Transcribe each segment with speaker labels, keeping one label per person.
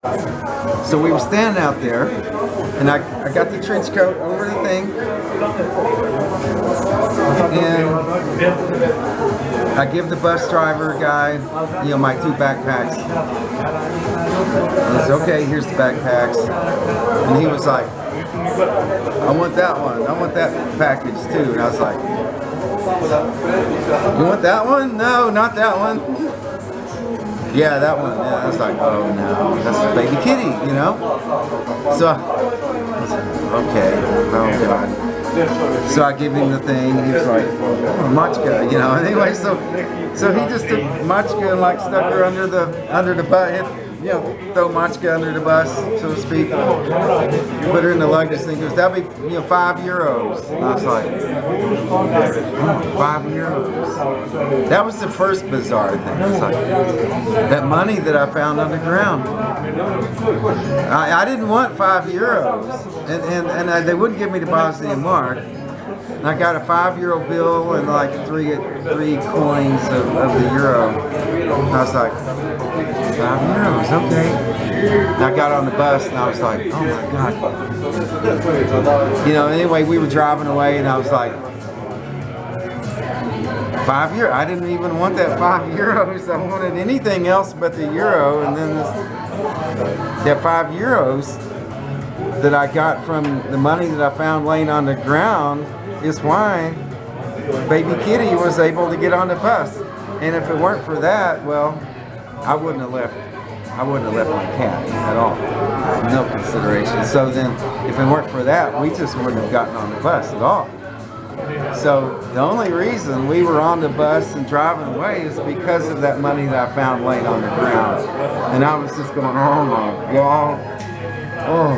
Speaker 1: So we were standing out there, and I got the trench coat over the thing, and I give the bus driver guy, you know, my 2 backpacks. And he said, okay, here's the backpacks. And he was like, I want that one. I want that package too. And I was like, you want that one? No, not that one. Yeah, that one. Yeah, I was like, oh no, that's the baby kitty, you know? So, I was like, okay, oh god. So I give him the thing, and he was like, oh, Machka, you know? And anyway, so he just took Machka and like stuck her under the butt, you know, throw Machka under the bus, so to speak. Put her in the luggage thing. He goes, that'll be, you know, €5. And I was like, oh, €5. That was the first bizarre thing. It's like that money that I found underground. I didn't want €5, and they wouldn't give me the Bosnian mark. And I got a €5 bill and like three coins of the euro. And I was like, €5, okay. And I got on the bus and I was like, oh my god. You know, anyway, we were driving away and I was like, €5. I didn't even want that €5. I wanted anything else but the euro. And then that €5 that I got from the money that I found laying on the ground is why baby kitty was able to get on the bus. And if it weren't for that, well, I wouldn't have left my cat at all. No consideration. So then, if it weren't for that, we just wouldn't have gotten on the bus at all. So the only reason we were on the bus and driving away is because of that money that I found laying on the ground. And I was just going, oh my god. Oh.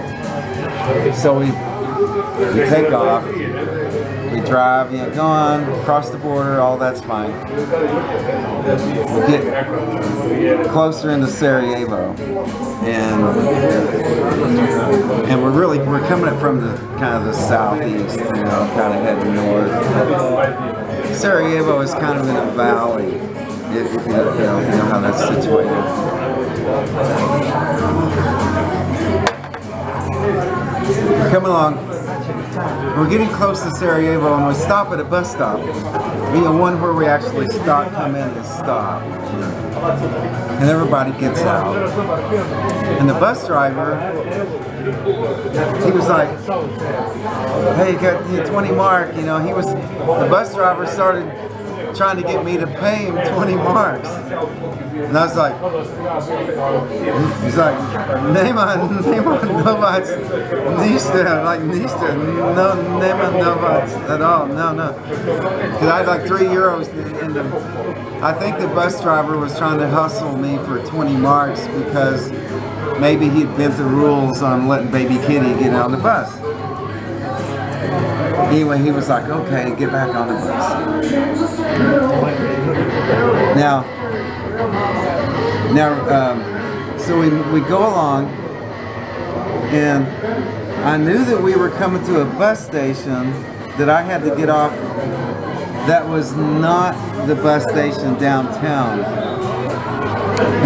Speaker 1: So we take off. We drive, you know, go on, cross the border, all that's fine. We get closer into Sarajevo, and we're coming up from the kind of the southeast, you know, kind of heading north. Sarajevo is kind of in a valley, if you know how that's situated. Come along. We're getting close to Sarajevo and we stop at a bus stop. You know, one where we actually stop, come in and stop. And everybody gets out. And the bus driver, he was like, hey, you got 20 mark, you know, the bus driver started trying to get me to pay him 20 marks. And I was like, he's like, Nema Novac Nista, like Nista, no Nema Novac at all, no. Because I had like €3 in the, I think the bus driver was trying to hustle me for 20 marks because maybe he'd bent the rules on letting baby kitty get on the bus. Anyway, he was like, okay, get back on the bus. Now, so we go along, and I knew that we were coming to a bus station that I had to get off that was not the bus station downtown.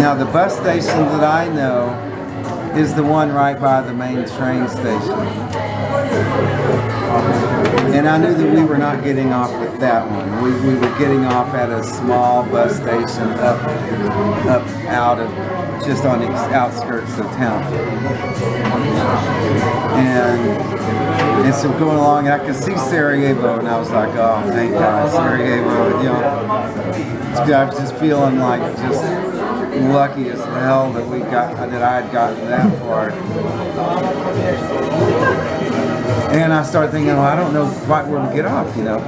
Speaker 1: Now, the bus station that I know is the one right by the main train station. And I knew that we were not getting off at that one. We were getting off at a small bus station up out of, just on the outskirts of town. And so going along, and I could see Sarajevo, and I was like, oh, thank God, Sarajevo, you know. I was just feeling like just lucky as hell that I had gotten that far. And I started thinking, well, I don't know quite where to get off, you know.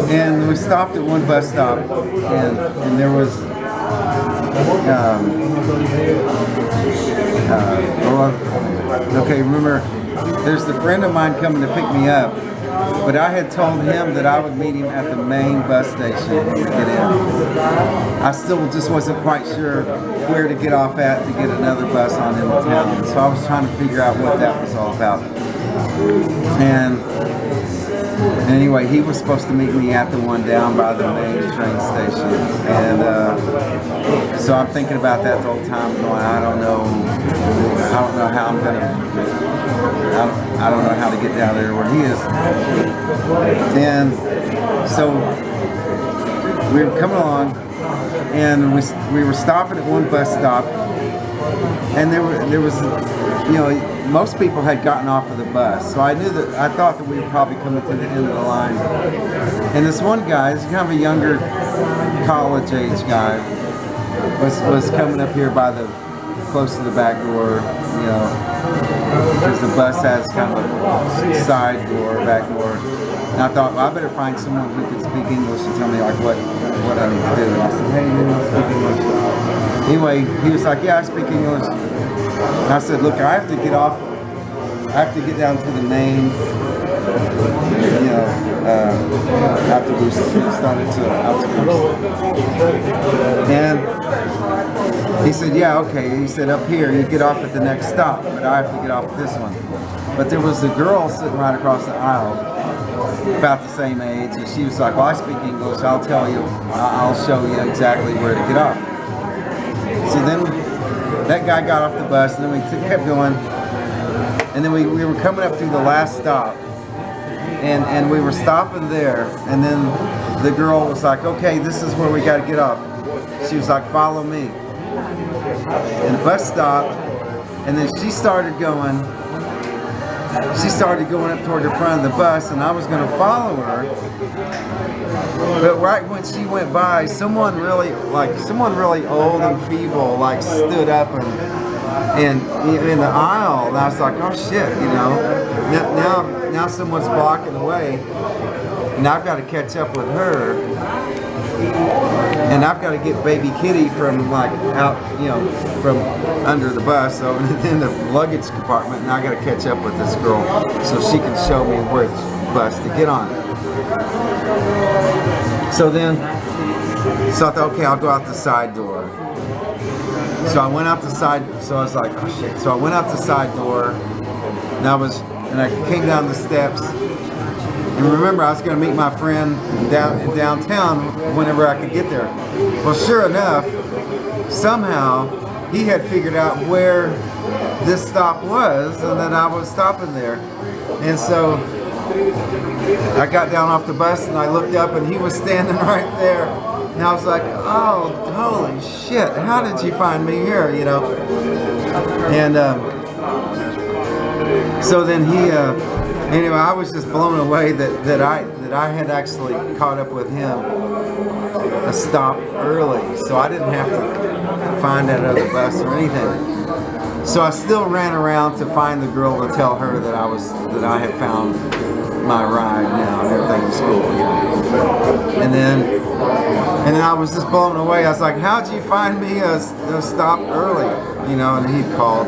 Speaker 1: And we stopped at one bus stop, and there was, okay, remember, there's the friend of mine coming to pick me up, but I had told him that I would meet him at the main bus station to get in. I still just wasn't quite sure where to get off at to get another bus on into town. So I was trying to figure out what that was all about. And Anyway, he was supposed to meet me at the one down by the main train station, and so I'm thinking about that the whole time, going, I don't know how I'm gonna, I don't know how to get down there where he is. And so we were coming along, and we were stopping at one bus stop, and there was, you know, most people had gotten off of the bus, so I thought that we were probably coming to the end of the line. And this one guy, he's kind of a younger, college-age guy, was coming up here by close to the back door, you know, because the bus has kind of a side door, back door. And I thought, well, I better find someone who could speak English and tell me like what I need to do. And I said, hey, you know, I speak English. Anyway, he was like, yeah, I speak English. And I said, look, I have to get off. I have to get down to the main, you know, after we started to outskirts. And he said, yeah, okay. He said, up here, you get off at the next stop, but I have to get off at this one. But there was a girl sitting right across the aisle, about the same age, and she was like, well, I speak English, I'll tell you, I'll show you exactly where to get off. So then that guy got off the bus, and then we kept going, and then we were coming up through the last stop, and we were stopping there, and then the girl was like, okay, this is where we got to get off. She was like, follow me. And the bus stopped, and then she started going up toward the front of the bus, and I was going to follow her. But right when she went by, someone really old and feeble, like, stood up and in the aisle, and I was like, oh shit, you know. Now someone's blocking the way, and I've got to catch up with her, and I've got to get baby Kitty from like out, you know, from under the bus, so in the luggage compartment, and I got to catch up with this girl so she can show me which bus to get on. So I thought, okay, I'll go out the side door. So I went out the side, so I was like, oh shit. So I went out the side door, and I came down the steps. And remember, I was going to meet my friend downtown whenever I could get there. Well, sure enough, somehow he had figured out where this stop was, and that I was stopping there. And so I got down off the bus, and I looked up, and he was standing right there. And I was like, oh, holy shit, how did you find me here, you know? And so then anyway, I was just blown away that I had actually caught up with him a stop early, so I didn't have to find that other bus or anything. So I still ran around to find the girl to tell her that I had found my ride now and everything was cool, you know. And then I was just blown away. I was like, how'd you find me a stop early, you know? And he called.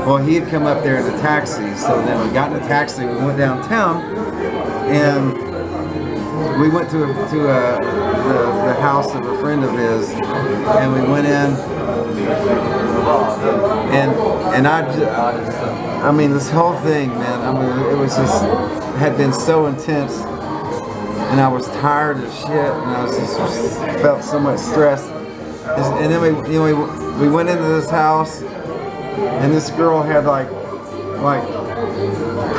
Speaker 1: Well, he had come up there in a taxi, so then we got in a taxi, we went downtown, and we went to the house of a friend of his, and we went in, and I mean, this whole thing, man, I mean, it was just, had been so intense, and I was tired as shit, and I was just felt so much stress, and then we went into this house. And this girl had like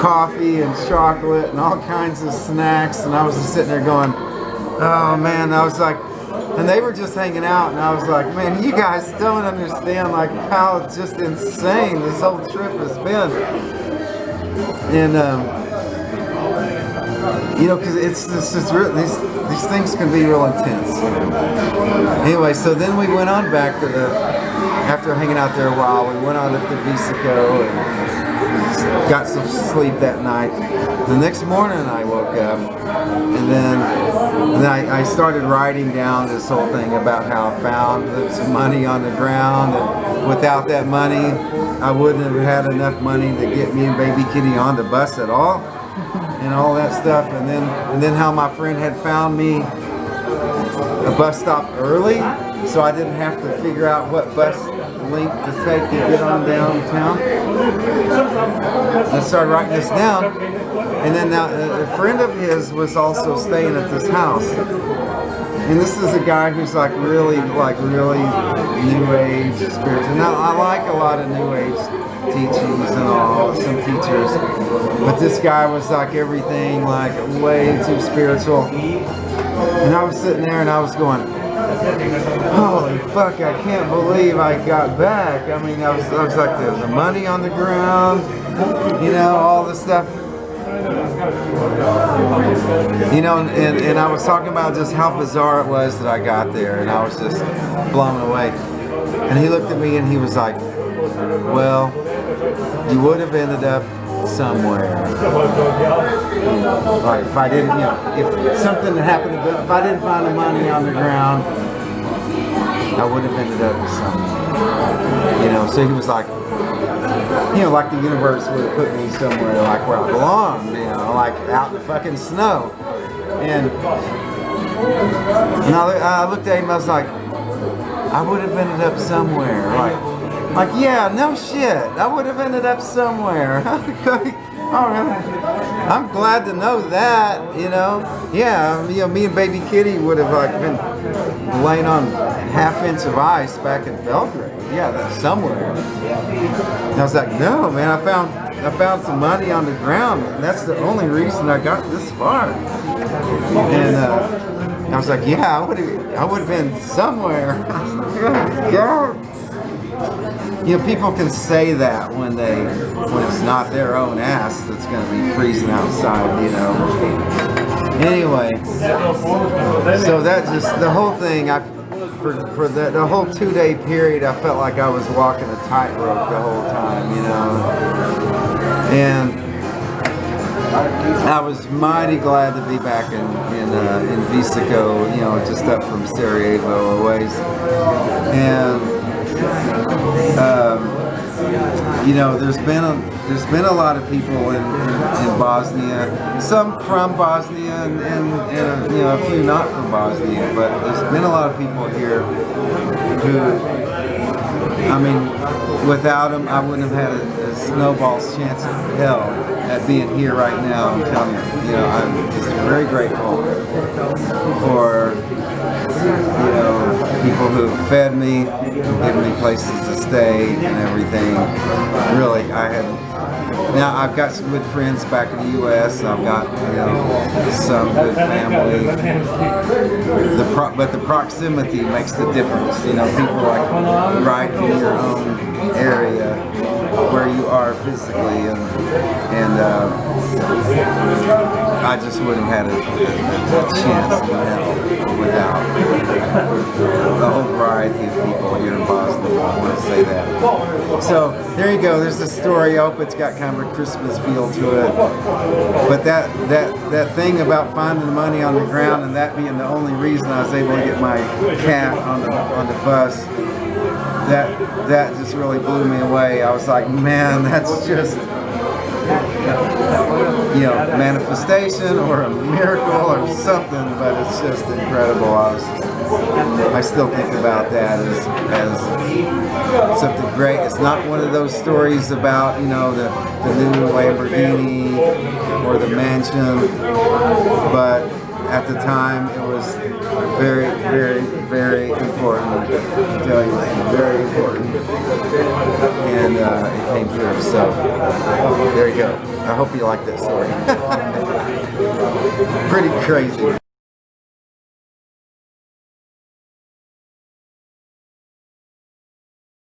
Speaker 1: coffee and chocolate and all kinds of snacks, and I was just sitting there going, oh man, I was like, and they were just hanging out, and I was like, man, you guys don't understand like how just insane this whole trip has been. And you know, because these things can be real intense. Anyway, so then we went on back to after hanging out there a while, we went on up to Veliko and got some sleep that night. The next morning I woke up, and then I started writing down this whole thing about how I found some money on the ground, and without that money, I wouldn't have had enough money to get me and baby Kitty on the bus at all, and all that stuff. And then how my friend had found me a bus stop early, so I didn't have to figure out what bus link to take to get on downtown. I started writing this down, and then now a friend of his was also staying at this house. And this is a guy who's like really new age spiritual. Now I like a lot of new age teachings and all, some teachers, but this guy was like everything, like way too spiritual. And I was sitting there and I was going, holy fuck, I can't believe I got back. I mean, I was like the money on the ground, you know, all the stuff. You know, and I was talking about just how bizarre it was that I got there, and I was just blown away. And he looked at me and he was like, well, you would have ended up somewhere. Like if I didn't, you know, if something had happened, if I didn't find the money on the ground, I would have ended up somewhere. You know, so he was like, you know, like the universe would have put me somewhere like where I belong, you know, like out in the fucking snow. And I looked at him, I was like, I would have ended up somewhere. Like yeah, no shit, I would have ended up somewhere. Oh, really? I'm glad to know that, you know. Yeah, you know, me and baby Kitty would have like been laying on half-inch of ice back in Belgrade. Yeah, that's somewhere. And I was like, no, man, I found some money on the ground, and that's the only reason I got this far. And I was like, yeah, I would have been somewhere. God. You know, people can say that when it's not their own ass that's going to be freezing outside, you know. Anyway, so that just, the whole thing, for the whole 2-day period, I felt like I was walking a tightrope the whole time, you know. And I was mighty glad to be back in Veliko, you know, just up from Sarajevo a ways. And you know, there's been a lot of people in Bosnia, some from Bosnia, and you know, a few not from Bosnia, but there's been a lot of people here who, I mean, without them, I wouldn't have had a snowball's chance of hell at being here right now. I'm telling you, know, I'm just very grateful for, you know, people who fed me, given me places to stay and everything. Really, now I've got some good friends back in the U.S. I've got, you know, some good family. But the proximity makes the difference. You know, people like right in your own area where you are physically, and I just wouldn't have had a chance in hell without the whole variety of people here in Bosnia. I want to say that. So there you go. There's the story. I hope it's got kind of a Christmas feel to it. But that thing about finding the money on the ground and that being the only reason I was able to get my cat on the bus, that just really blew me away. I was like, man, that's just, you know, manifestation or a miracle or something, but it's just incredible. I still think about that as something great. It's not one of those stories about, you know, the new Lamborghini or the mansion, but at the time it was very, very, very important. I tell you, very important, and it came through. So there you go. I hope you like that story. Pretty crazy.